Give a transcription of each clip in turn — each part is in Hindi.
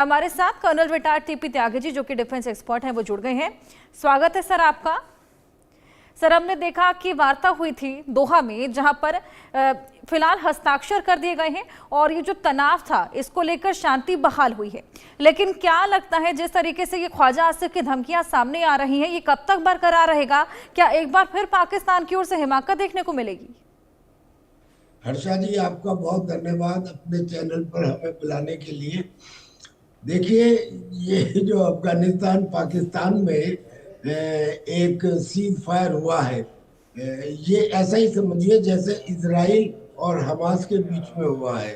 हमारे साथ colonel retired TP Tyagi ji जो कि डिफेंस एक्सपर्ट हैं वो जुड़ गए हैं। स्वागत है सर आपका। सर, हमने देखा कि वार्ता हुई थी दोहा में जहां पर फिलहाल हस्ताक्षर कर दिए गए हैं और ये जो तनाव था इसको लेकर शांति बहाल हुई है, लेकिन क्या लगता है जिस तरीके से ये ख्वाजा आसिफ की धमकियां सामने आ रही हैं ये कब तक बरकरार रहेगा? क्या एक बार फिर पाकिस्तान की ओर से हिमाकत देखने को मिलेगी? हर्षा जी, आपका बहुत धन्यवाद अपने चैनल पर हमें बुलाने के लिए। देखिए, ये जो अफगानिस्तान पाकिस्तान में एक सीज फायर हुआ है, ये ऐसा ही समझिए जैसे इजराइल और हमास के बीच में हुआ है।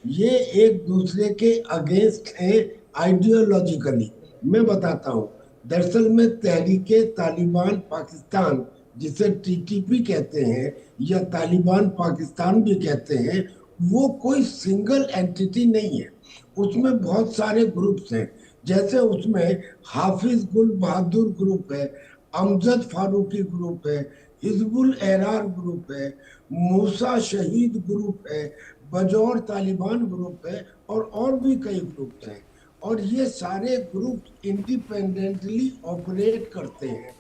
ये एक दूसरे के अगेंस्ट है आइडियोलॉजिकली। मैं बताता हूँ। दरअसल में तहरीके तालिबान पाकिस्तान, जिसे टीटीपी कहते हैं या तालिबान पाकिस्तान भी कहते हैं, वो कोई सिंगल एंटिटी नहीं है। उसमें बहुत सारे ग्रुप्स हैं। जैसे उसमें हाफिज गुल बहादुर ग्रुप है, अमजद फारूकी ग्रुप है, हिजबुल एरार ग्रुप है, मूसा शहीद ग्रुप है, बजौर तालिबान ग्रुप है और भी कई ग्रुप हैं। और ये सारे ग्रुप इंडिपेंडेंटली ऑपरेट करते हैं,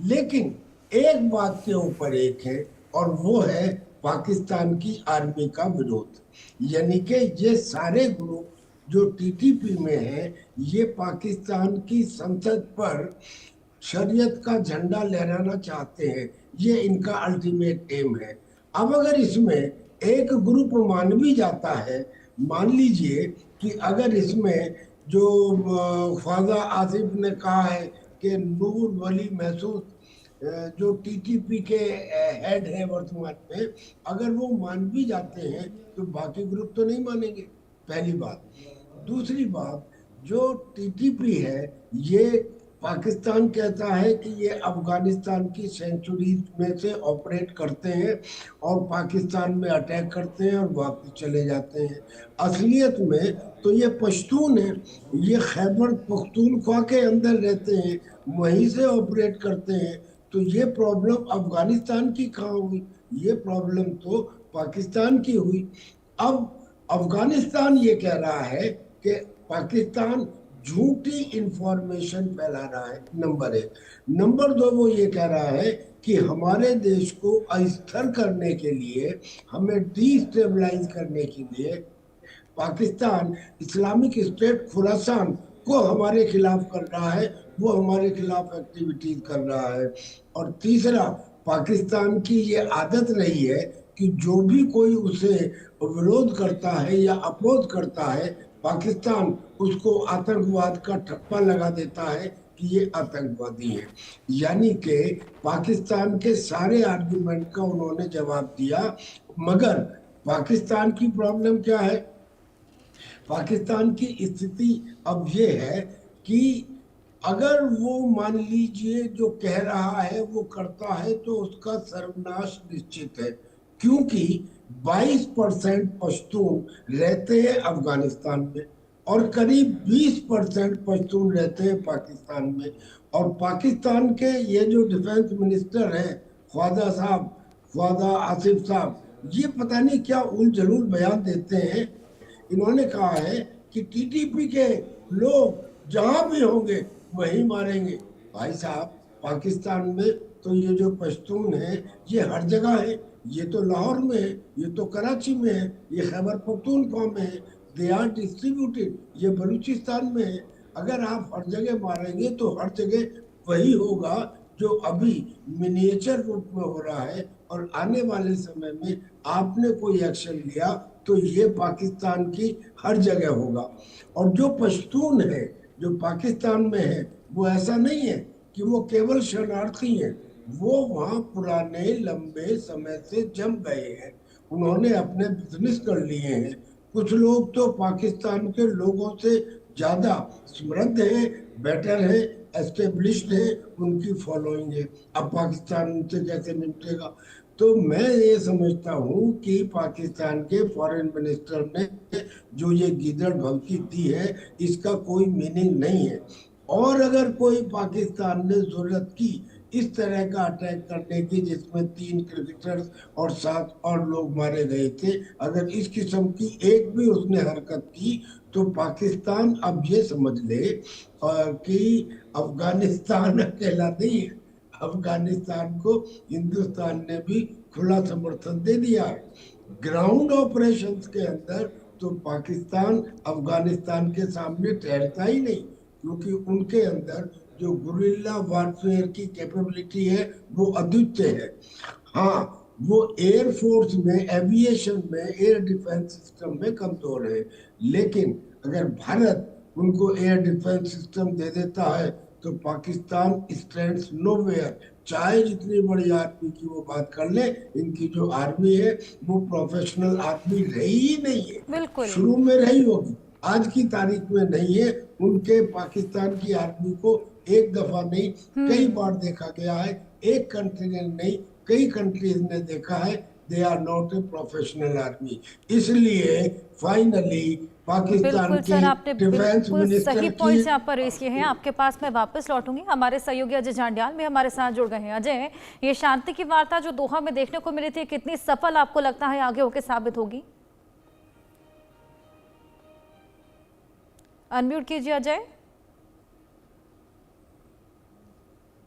लेकिन एक बात के ऊपर एक है, और वो है पाकिस्तान की आर्मी का विरोध। यानी कि ये सारे ग्रुप जो टीटीपी में है, ये पाकिस्तान की संसद पर शरीयत का झंडा लहराना चाहते हैं। ये इनका अल्टीमेट एम है। अब अगर इसमें एक ग्रुप मान भी जाता है, मान लीजिए कि अगर इसमें जो ख्वाजा आसिफ ने कहा है कि नूर वली महसूद जो टीटीपी के हेड है वर्तमान में, अगर वो मान भी जाते हैं तो बाकी ग्रुप तो नहीं मानेंगे, पहली बात। दूसरी बात, जो टीटीपी है ये पाकिस्तान कहता है कि ये अफगानिस्तान की सेंचुरीज में से ऑपरेट करते हैं और पाकिस्तान में अटैक करते हैं और वापस चले जाते हैं। असलियत में तो ये पश्तून है, ये खैबर पख्तूनख्वा के अंदर रहते हैं, वहीं से ऑपरेट करते हैं। तो ये प्रॉब्लम अफगानिस्तान की कहाँ हुई? ये प्रॉब्लम तो पाकिस्तान की हुई। अब अफगानिस्तान ये कह रहा है कि पाकिस्तान झूठी इंफॉर्मेशन फैला रहा है, नंबर एक। नंबर दो, वो ये कह रहा है कि हमारे देश को अस्थिर करने के लिए, हमें डिस्टेबलाइज करने के लिए पाकिस्तान इस्लामिक स्टेट खुरासान को हमारे खिलाफ कर रहा है, वो हमारे खिलाफ एक्टिविटीज कर रहा है। और तीसरा, पाकिस्तान की ये आदत रही है कि जो भी कोई उसे विरोध करता है या अपोज करता है, पाकिस्तान उसको आतंकवाद का ठप्पा लगा देता है कि ये आतंकवादी है। यानी कि पाकिस्तान के सारे आर्गुमेंट का उन्होंने जवाब दिया। मगर पाकिस्तान की प्रॉब्लम क्या है? पाकिस्तान की स्थिति अब ये है कि अगर वो मान लीजिए जो कह रहा है वो करता है तो उसका सर्वनाश निश्चित है। क्योंकि 22% पश्तून रहते हैं अफगानिस्तान में और करीब 20% पश्तून रहते हैं पाकिस्तान में। और पाकिस्तान के ये जो डिफेंस मिनिस्टर हैं, ख्वाजा साहब, ख्वाजा आसिफ साहब, ये पता नहीं क्या उलझुल बयान देते हैं। इन्होंने कहा है कि टीटीपी के लोग जहां भी होंगे वहीं मारेंगे। भाई साहब, पाकिस्तान में तो ये जो पश्तून है ये हर जगह है। ये तो लाहौर में है, ये तो कराची में है, ये खैबर पख्तूनख्वा में है, दे आर डिस्ट्रीब्यूटेड, ये बलूचिस्तान में है। अगर आप हर जगह मारेंगे तो हर जगह वही होगा जो अभी मिनिएचर रूप में हो रहा है। और आने वाले समय में आपने कोई एक्शन लिया तो ये पाकिस्तान की हर जगह होगा। और जो पश्तून है जो पाकिस्तान में है, वो ऐसा नहीं है कि वो केवल शरणार्थी हैं। वो वहाँ पुराने लंबे समय से जम गए हैं, उन्होंने अपने बिजनेस कर लिए हैं। कुछ लोग तो पाकिस्तान के लोगों से ज्यादा समृद्ध है, बेटर है, एस्टेब्लिश्ड है, उनकी फॉलोइंग है। अब पाकिस्तान उनसे कैसे निपटेगा? तो मैं ये समझता हूँ कि पाकिस्तान के फॉरेन मिनिस्टर ने जो ये गीदड़ भभकी दी है, इसका कोई मीनिंग नहीं है। और अगर कोई पाकिस्तान ने जरूरत की इस तरह का अटैक करने की जिसमें 3 क्रिकेटर्स और 7 और लोग मारे गए थे, अगर इस किस्म की एक भी उसने हरकत की तो पाकिस्तान अब ये समझ ले कि अफगानिस्तान अकेला नहीं है। अफगानिस्तान को हिंदुस्तान ने भी खुला समर्थन दे दिया है। ग्राउंड ऑपरेशंस के अंदर तो पाकिस्तान अफगानिस्तान के सामने ठहरता ही नहीं, क्योंकि उनके अंदर जो गुरिल्ला वारफेयर की कैपेबिलिटी है वो अद्वितीय है। हाँ, वो एयर फोर्स में, एविएशन में, एयर डिफेंस सिस्टम में कमजोर है, लेकिन अगर भारत उनको एयर डिफेंस सिस्टम दे देता है तो पाकिस्तान स्टैंड्स नोवेयर। चाहे जितनी बड़ी आर्मी की वो बात कर ले, इनकी जो आर्मी है वो प्रोफेशनल आर्मी रही ही नहीं है। बिल्कुल। शुरू में रही होगी, आज की तारीख में नहीं है। उनके पाकिस्तान की आर्मी को एक दफा नहीं कई बार देखा गया है। एक कंट्री ने नहीं, कई कंट्रीज ने देखा है, they are not a professional army. इसलिए फाइनली पाकिस्तान बिल्कुल के सर, आपने डिफेंस बिल्कुल मिनिस्टर सही की पॉइंट्स यहाँ पर रेस किए हैं। आपके पास मैं वापस लौटूंगी। हमारे सहयोगी अजय जांडियाल भी हमारे साथ जुड़ गए हैं। अजय, ये शांति की वार्ता जो दोहा में देखने को मिली थी, कितनी सफल आपको लगता है आगे होकर साबित होगी? अनम्यूट कीजिए अजय।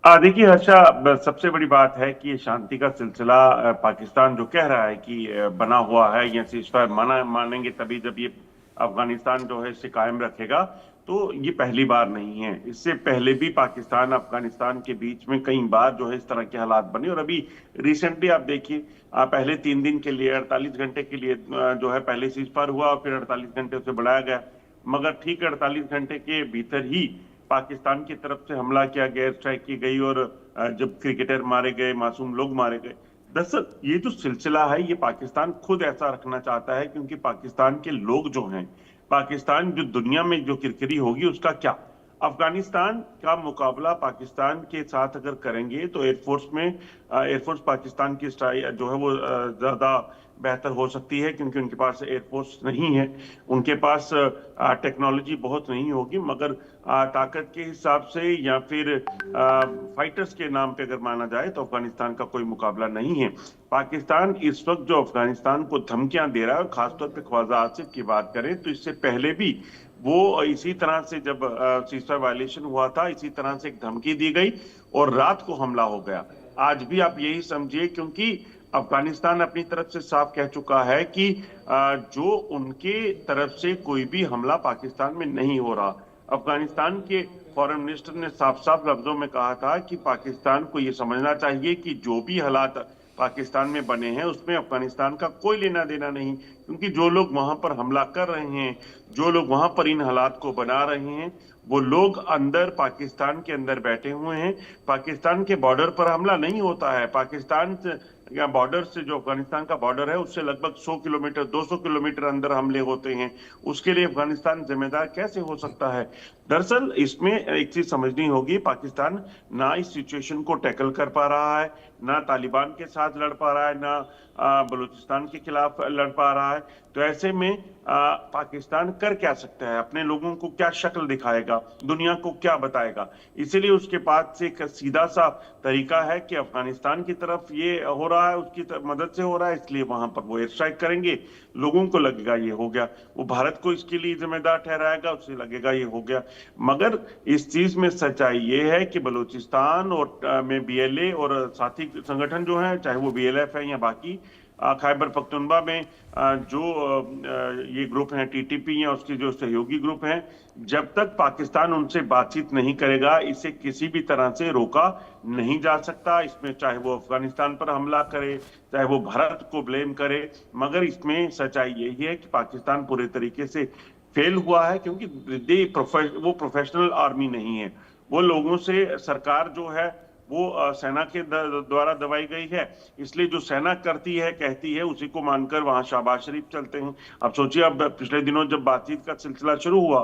देखिए हर्षा, सबसे बड़ी बात है कि ये शांति का सिलसिला पाकिस्तान जो कह रहा है कि बना हुआ है, या सीजफायर मानेंगे तभी जब ये अफगानिस्तान जो है इसे कायम रखेगा, तो ये पहली बार नहीं है। इससे पहले भी पाकिस्तान अफगानिस्तान के बीच में कई बार जो है इस तरह के हालात बने। और अभी रिसेंटली आप देखिए, पहले 3 दिन के लिए, 48 घंटे के लिए जो है पहले सीजफायर हुआ और फिर 48 घंटे उसे बढ़ाया गया, मगर ठीक 48 घंटे के भीतर ही पाकिस्तान की तरफ से हमला किया गया, एयर स्ट्राइक की गई, और जब क्रिकेटर मारे गए, मासूम लोग मारे गए। दरअसल ये जो सिलसिला है ये पाकिस्तान खुद ऐसा रखना चाहता है, क्योंकि पाकिस्तान के लोग जो हैं, पाकिस्तान जो दुनिया में जो किरकिरी होगी उसका क्या, अफगानिस्तान का मुकाबला पाकिस्तान के साथ अगर करेंगे तो एयरफोर्स पाकिस्तान की जो है वो ज्यादा बेहतर हो सकती है, क्योंकि उनके पास एयरफोर्स नहीं है, उनके पास टेक्नोलॉजी बहुत नहीं होगी, मगर ताकत के हिसाब से या फिर फाइटर्स के नाम पे अगर माना जाए तो अफगानिस्तान का कोई मुकाबला नहीं है। पाकिस्तान इस वक्त जो अफगानिस्तान को धमकियां दे रहा है, खासतौर पे ख्वाजा आसिफ की बात करें तो इससे पहले भी वो इसी तरह से जब सीजफायर वायलेशन हुआ था, इसी तरह से एक धमकी दी गई और रात को हमला हो गया। आज भी आप यही समझिए, क्योंकि अफगानिस्तान अपनी तरफ से साफ कह चुका है कि जो उनके तरफ से कोई भी हमला पाकिस्तान में नहीं हो रहा। अफगानिस्तान के फॉरेन मिनिस्टर ने साफ साफ लफ्जों में कहा था कि पाकिस्तान को ये समझना चाहिए कि जो भी हालात पाकिस्तान में बने हैं उसमें अफगानिस्तान का कोई लेना देना नहीं, क्योंकि जो लोग वहां पर हमला कर रहे हैं, जो लोग वहां पर इन हालात को बना रहे हैं, वो लोग अंदर पाकिस्तान के अंदर बैठे हुए हैं। पाकिस्तान के बॉर्डर पर हमला नहीं होता है। पाकिस्तान या बॉर्डर से, जो अफगानिस्तान का बॉर्डर है उससे लगभग 100 किलोमीटर 200 किलोमीटर अंदर हमले होते हैं। उसके लिए अफगानिस्तान जिम्मेदार कैसे हो सकता है? दरअसल इसमें एक चीज समझनी होगी, पाकिस्तान ना इस सिचुएशन को टैकल कर पा रहा है, ना तालिबान के साथ लड़ पा रहा है, ना बलूचिस्तान के खिलाफ लड़ पा रहा है। तो ऐसे में पाकिस्तान कर क्या सकता है? अपने लोगों को क्या शक्ल दिखाएगा, दुनिया को क्या बताएगा? इसीलिए उसके पास एक सीधा सा तरीका है कि अफगानिस्तान की तरफ ये हो रहा है, उसकी मदद से हो रहा है, इसलिए वहां पर वो एयर स्ट्राइक करेंगे। लोगों को लगेगा ये हो गया, वो भारत को इसके लिए जिम्मेदार ठहराएगा, उसे लगेगा ये हो गया। मगर इस चीज में सच्चाई ये है कि बलूचिस्तान और में बीएलए और साथी संगठन जो है, चाहे वो बीएलएफ है या बाकी, खैबर पख्तूनख्वा में जो ये ग्रुप हैं, टीटीपी या उसके जो सहयोगी ग्रुप हैं, जब तक पाकिस्तान उनसे बातचीत नहीं करेगा, इसे किसी भी तरह से रोका नहीं जा सकता। इसमें चाहे वो अफगानिस्तान पर हमला करे, चाहे वो भारत को ब्लेम करे, मगर इसमें सच्चाई यही है कि पाकिस्तान पूरे तरीके से फेल हुआ है, क्योंकि वो प्रोफेशनल आर्मी नहीं है। वो लोगों से, सरकार जो है वो सेना के द्वारा दबाई गई है, इसलिए जो सेना करती है, कहती है, उसी को मानकर वहां शहबाज शरीफ चलते हैं। अब सोचिए, अब पिछले दिनों जब बातचीत का सिलसिला शुरू हुआ,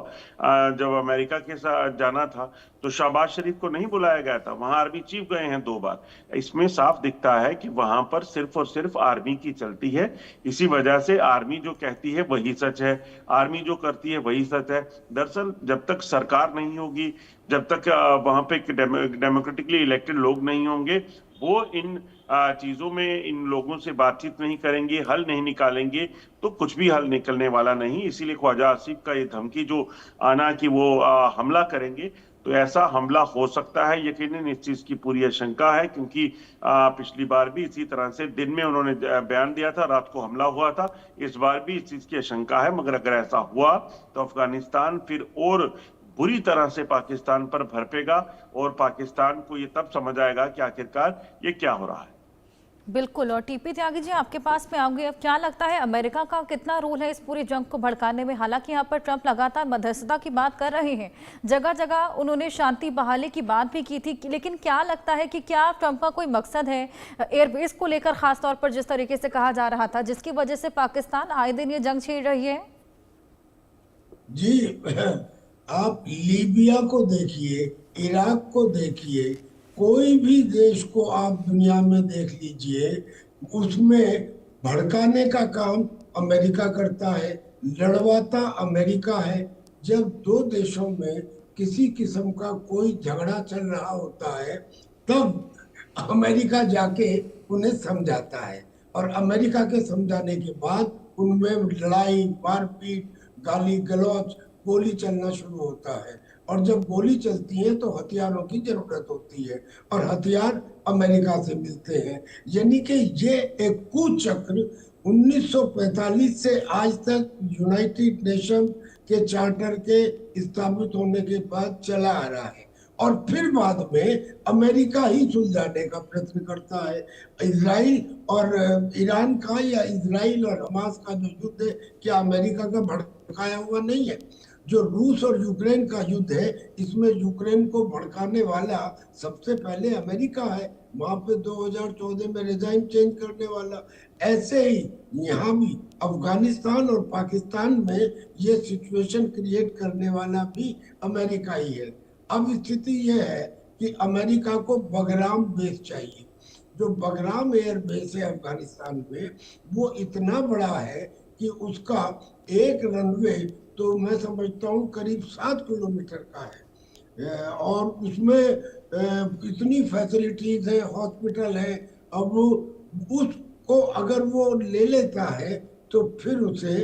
जब अमेरिका के साथ जाना था तो शहबाज शरीफ को नहीं बुलाया गया था, वहां आर्मी चीफ गए हैं 2 बार। इसमें साफ दिखता है कि वहां पर सिर्फ और सिर्फ आर्मी की चलती है। इसी वजह से आर्मी जो कहती है वही सच है, आर्मी जो करती है वही सच है। दरअसल जब तक सरकार नहीं होगी, जब तक वहां पे डेमोक्रेटिकली इलेक्टेड लोग नहीं होंगे, वो इन चीजों में इन लोगों से बातचीत नहीं करेंगे, हल नहीं निकालेंगे, तो कुछ भी हल निकलने वाला नहीं। इसीलिए ख्वाजा आसिफ का ये धमकी जो आना कि वो हमला करेंगे, तो ऐसा हमला हो सकता है यकीनन, इस चीज की पूरी आशंका है, क्योंकि पिछली बार भी इसी तरह से दिन में उन्होंने बयान दिया था, रात को हमला हुआ था। इस बार भी इस चीज की आशंका है, मगर अगर ऐसा हुआ तो अफगानिस्तान फिर और बुरी तरह से पाकिस्तान पर भड़पेगा, और पाकिस्तान को ये तब समझ आएगा कि आखिरकार ये क्या हो रहा है। बिल्कुल। और टीपी त्यागी जी, आपके पास में आऊंगी। अब क्या लगता है अमेरिका का कितना रोल है इस पूरी जंग को भड़काने में? हालांकि यहाँ पर ट्रंप लगातार मध्यस्थता की बात कर रहे हैं, जगह जगह उन्होंने शांति बहाली की बात भी की थी, लेकिन क्या लगता है कि क्या ट्रंप का कोई मकसद है एयरबेस को लेकर, खासतौर पर जिस तरीके से कहा जा रहा था, जिसकी वजह से पाकिस्तान आए दिन ये जंग छेड़ रही है? जी, आप लीबिया को देखिए, इराक को देखिए, कोई भी देश को आप दुनिया में देख लीजिए, उसमें भड़काने का काम अमेरिका करता है, लड़वाता अमेरिका है। जब दो देशों में किसी किस्म का कोई झगड़ा चल रहा होता है, तब अमेरिका जाके उन्हें समझाता है, और अमेरिका के समझाने के बाद उनमें लड़ाई, मारपीट, गाली गलौज, गोली चलना शुरू होता है। और जब गोली चलती है तो हथियारों की जरूरत होती है, और हथियार अमेरिका से मिलते हैं। यानी कि ये एक कुचक्र 1945 से आज तक यूनाइटेड नेशन के चार्टर के स्थापित होने के बाद चला आ रहा है, और फिर बाद में अमेरिका ही सुलझाने का प्रयत्न करता है। इजराइल और ईरान का, या इजराइल और हमास का जो युद्ध है, क्या अमेरिका का भड़काया हुआ नहीं है? जो रूस और यूक्रेन का युद्ध है, इसमें यूक्रेन को भड़काने वाला सबसे पहले अमेरिका है, वहां पे 2014 में रिजाइम चेंज करने वाला। ऐसे ही यहाँ भी अफगानिस्तान और पाकिस्तान में ये सिचुएशन क्रिएट करने वाला भी अमेरिका ही है। अब स्थिति यह है कि अमेरिका को बगराम बेस चाहिए। जो बगराम एयर बेस है अफगानिस्तान में, वो इतना बड़ा है कि उसका एक रनवे तो मैं समझता हूँ करीब 7 किलोमीटर का है, और उसमें इतनी फैसिलिटीज है, हॉस्पिटल है। अब उसको अगर वो ले लेता है तो फिर उसे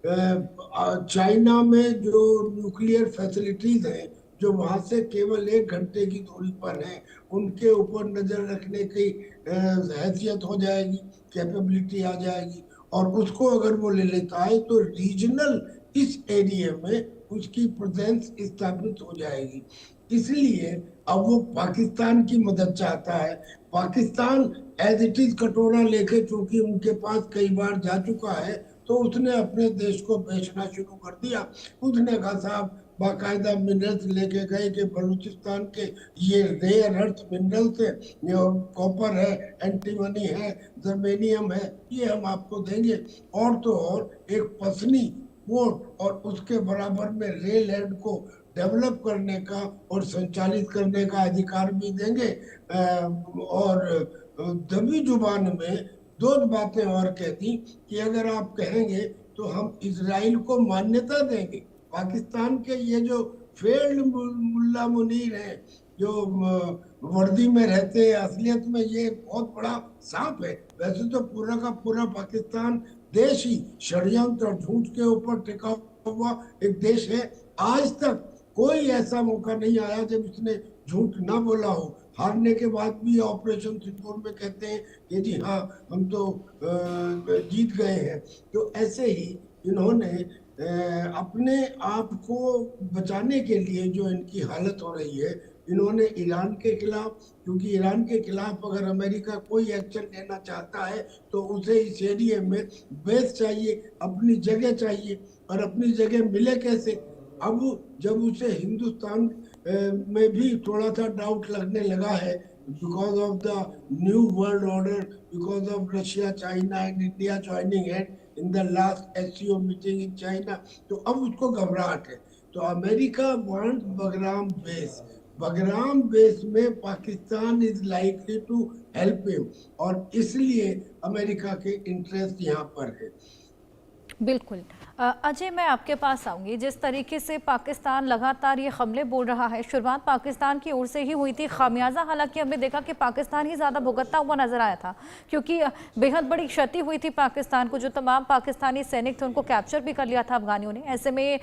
चाइना में जो न्यूक्लियर फैसिलिटीज हैं, जो वहां से केवल 1 घंटे की दूरी पर है, उनके ऊपर नजर रखने की हैसियत हो जाएगी, कैपेबिलिटी आ जाएगी। और उसको अगर वो ले लेता है तो रीजनल इस एरिया में उसकी प्रेजेंस स्थापित हो जाएगी। इसलिए अब वो पाकिस्तान की मदद चाहता है। पाकिस्तान एज इट इज कटोरा लेके, चूंकि उनके पास कई बार जा चुका है, तो उसने अपने देश को बेचना शुरू कर दिया। उसने कहा साहब बाकायदा मिनरल्स लेके गए कि बलूचिस्तान के ये रेयर अर्थ मिनरल्स है, कॉपर है, एंटीमनी है, जर्मेनियम है, ये हम आपको देंगे। और तो और एक पसनी पोर्ट और उसके बराबर में रेल हेड को डेवलप करने का और संचालित करने का अधिकार भी देंगे। और दबी जुबान में 2 बातें और कहती कि अगर आप कहेंगे तो हम इजराइल को मान्यता देंगे। पाकिस्तान के ये जो फेल्ड मुल्ला मुनीर हैं, जो वर्दी में रहते हैं, असलियत में ये बहुत बड़ा सांप है। वैसे तो पूरा का पूरा पाकिस्तान देश ही षड्यंत्र और झूठ के ऊपर टिका हुआ एक देश है। आज तक कोई ऐसा मौका नहीं आया जब इसने झूठ ना बोला हो। हारने के बाद भी ऑपरेशन सिंदूर में कहते हैं कि जी हाँ हम तो जीत गए हैं। तो ऐसे ही इन्होंने अपने आप को बचाने के लिए जो इनकी हालत हो रही है, इन्होंने ईरान के खिलाफ, क्योंकि ईरान के खिलाफ अगर अमेरिका कोई एक्शन लेना चाहता है तो उसे इस एरिया में बेस चाहिए, अपनी जगह चाहिए। और अपनी जगह मिले कैसे? अब जब उसे हिंदुस्तान में भी थोड़ा सा डाउट लगने लगा है, because of the new world order, because of Russia, China and India joining hand in the last SCO meeting in China, तो अब उसको घबराहट है। तो America wants Bagram base. Bagram base में Pakistan is likely to help him, और इसलिए अमेरिका के इंटरेस्ट यहाँ पर है। बिल्कुल। अजय, मैं आपके पास आऊंगी। जिस तरीके से पाकिस्तान लगातार ये हमले बोल रहा है, शुरुआत पाकिस्तान की ओर से ही हुई थी। खामियाजा हालांकि हमने देखा कि पाकिस्तान ही ज़्यादा भुगतता हुआ नजर आया था, क्योंकि बेहद बड़ी क्षति हुई थी पाकिस्तान को। जो तमाम पाकिस्तानी सैनिक थे उनको कैप्चर भी कर लिया था अफगानियों ने। ऐसे में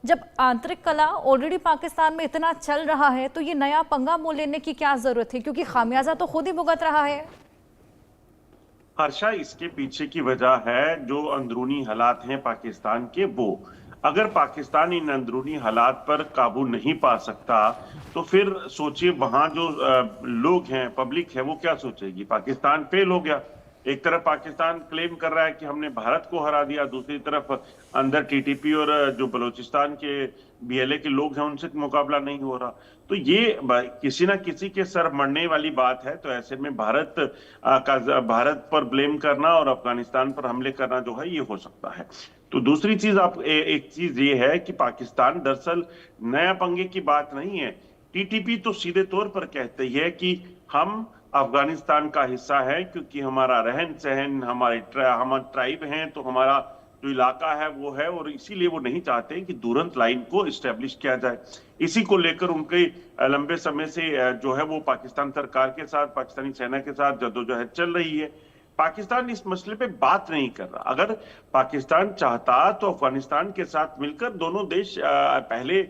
जब आंतरिक कला ऑलरेडी पाकिस्तान में इतना चल रहा है, तो ये नया पंगा मोल लेने की क्या ज़रूरत है, क्योंकि खामियाजा तो खुद ही भुगत रहा है। हर्षा, इसके पीछे की वजह है जो अंदरूनी हालात हैं पाकिस्तान के। वो अगर पाकिस्तान इन अंदरूनी हालात पर काबू नहीं पा सकता तो फिर सोचिए वहां जो लोग हैं, पब्लिक है, वो क्या सोचेगी। पाकिस्तान फेल हो गया। एक तरफ पाकिस्तान क्लेम कर रहा है कि हमने भारत को हरा दिया, दूसरी तरफ अंदर टीटीपी और जो बलूचिस्तान के बीएलए के लोग हैं उनसे मुकाबला नहीं हो रहा। तो ये किसी ना किसी के सर मरने वाली बात है। तो ऐसे में भारत पर ब्लेम करना और अफगानिस्तान पर हमले करना जो है ये हो सकता है। तो दूसरी चीज एक चीज ये है कि पाकिस्तान दरअसल नया पंगे की बात नहीं है। टीटीपी तो सीधे तौर पर कहते ही है कि हम अफगानिस्तान का हिस्सा है, क्योंकि हमारा रहन सहन, हमारे ट्राइब हैं, तो हमारा जो इलाका है वो है, और इसीलिए वो नहीं चाहते कि दुरंत लाइन को इस्टेब्लिश किया जाए। इसी को लेकर उनके लंबे समय से जो है वो पाकिस्तान सरकार के साथ, पाकिस्तानी सेना के साथ जद्दोजहद चल रही है। पाकिस्तान इस मसले पे बात नहीं कर रहा। अगर पाकिस्तान चाहता तो अफगानिस्तान के साथ मिलकर दोनों देश पहले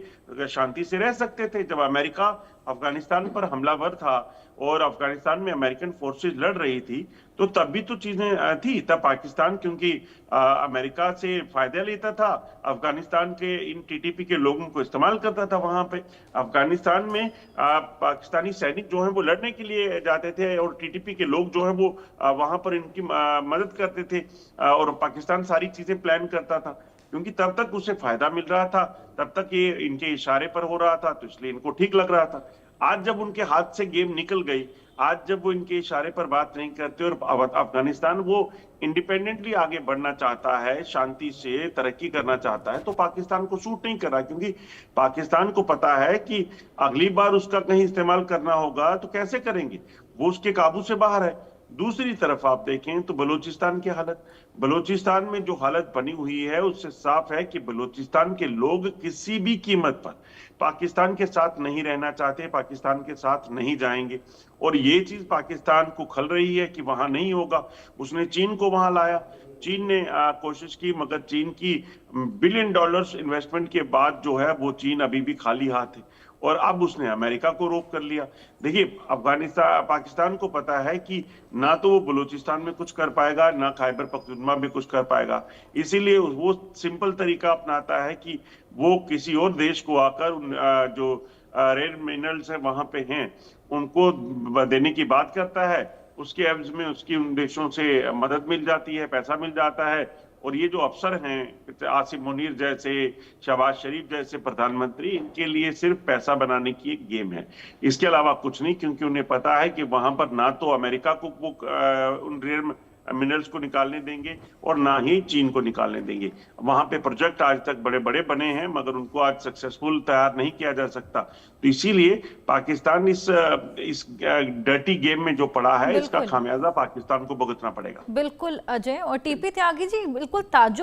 शांति से रह सकते थे। जब अमेरिका अफगानिस्तान पर हमलावर था और अफगानिस्तान में अमेरिकन फोर्सेस लड़ रही थी, तो तब भी तो चीजें थी। तब पाकिस्तान क्योंकि अमेरिका से फायदा लेता था, अफगानिस्तान के इन टीटीपी के लोगों को इस्तेमाल करता था। वहां पे अफगानिस्तान में पाकिस्तानी सैनिक जो हैं वो लड़ने के लिए जाते थे और टीटीपी के लोग जो हैं वो वहां पर इनकी मदद करते थे, और पाकिस्तान सारी चीजें प्लान करता था, क्योंकि तब तक उसे फायदा मिल रहा था, तब तक ये इनके इशारे पर हो रहा था, तो इसलिए इनको ठीक लग रहा था। आज जब उनके हाथ से गेम निकल गई, आज जब वो इनके इशारे पर बात नहीं करते और अफगानिस्तान वो इंडिपेंडेंटली आगे बढ़ना चाहता है, शांति से तरक्की करना चाहता है, तो पाकिस्तान को सूट नहीं कर रहा। क्योंकि पाकिस्तान को पता है कि अगली बार उसका कहीं इस्तेमाल करना होगा तो कैसे करेंगे, वो उसके काबू से बाहर है। दूसरी तरफ आप देखें तो बलूचिस्तान की हालत, बलूचिस्तान में जो हालत बनी हुई है उससे साफ है कि बलूचिस्तान के लोग किसी भी कीमत पर पाकिस्तान के साथ नहीं रहना चाहते, पाकिस्तान के साथ नहीं जाएंगे। और ये चीज पाकिस्तान को खल रही है कि वहां नहीं होगा। उसने चीन को वहां लाया, चीन ने कोशिश की, मगर चीन की $1 बिलियन इन्वेस्टमेंट के बाद जो है वो चीन अभी भी खाली हाथ है, और अब उसने अमेरिका को रोक कर लिया। देखिए, पाकिस्तान को पता है कि ना तो वो बलूचिस्तान में कुछ कर पाएगा, ना खैबर पख्तूनख्वा में कुछ कर पाएगा। इसीलिए वो सिंपल तरीका अपनाता है कि वो किसी और देश को आकर जो रेयर मिनरल्स है वहां पे हैं उनको देने की बात करता है। उसके एवज में उसकी उन देशों से मदद मिल जाती है, पैसा मिल जाता है। और ये जो अफसर हैं, आसिम मुनीर जैसे, शहबाज शरीफ जैसे प्रधानमंत्री, इनके लिए सिर्फ पैसा बनाने की एक गेम है, इसके अलावा कुछ नहीं। क्योंकि उन्हें पता है कि वहां पर ना तो अमेरिका को वो उन रेयर मिनरल्स को निकालने देंगे और ना ही चीन को निकालने देंगे। वहां पे प्रोजेक्ट आज तक बड़े बड़े बने हैं, मगर उनको आज सक्सेसफुल तैयार नहीं किया जा सकता। तो इसीलिए पाकिस्तान इस डर्टी गेम में जो पड़ा है, इसका खामियाजा पाकिस्तान को भुगतना पड़ेगा। बिल्कुल अजय। और टीपी त्यागी जी, बिल्कुल ताज्जुब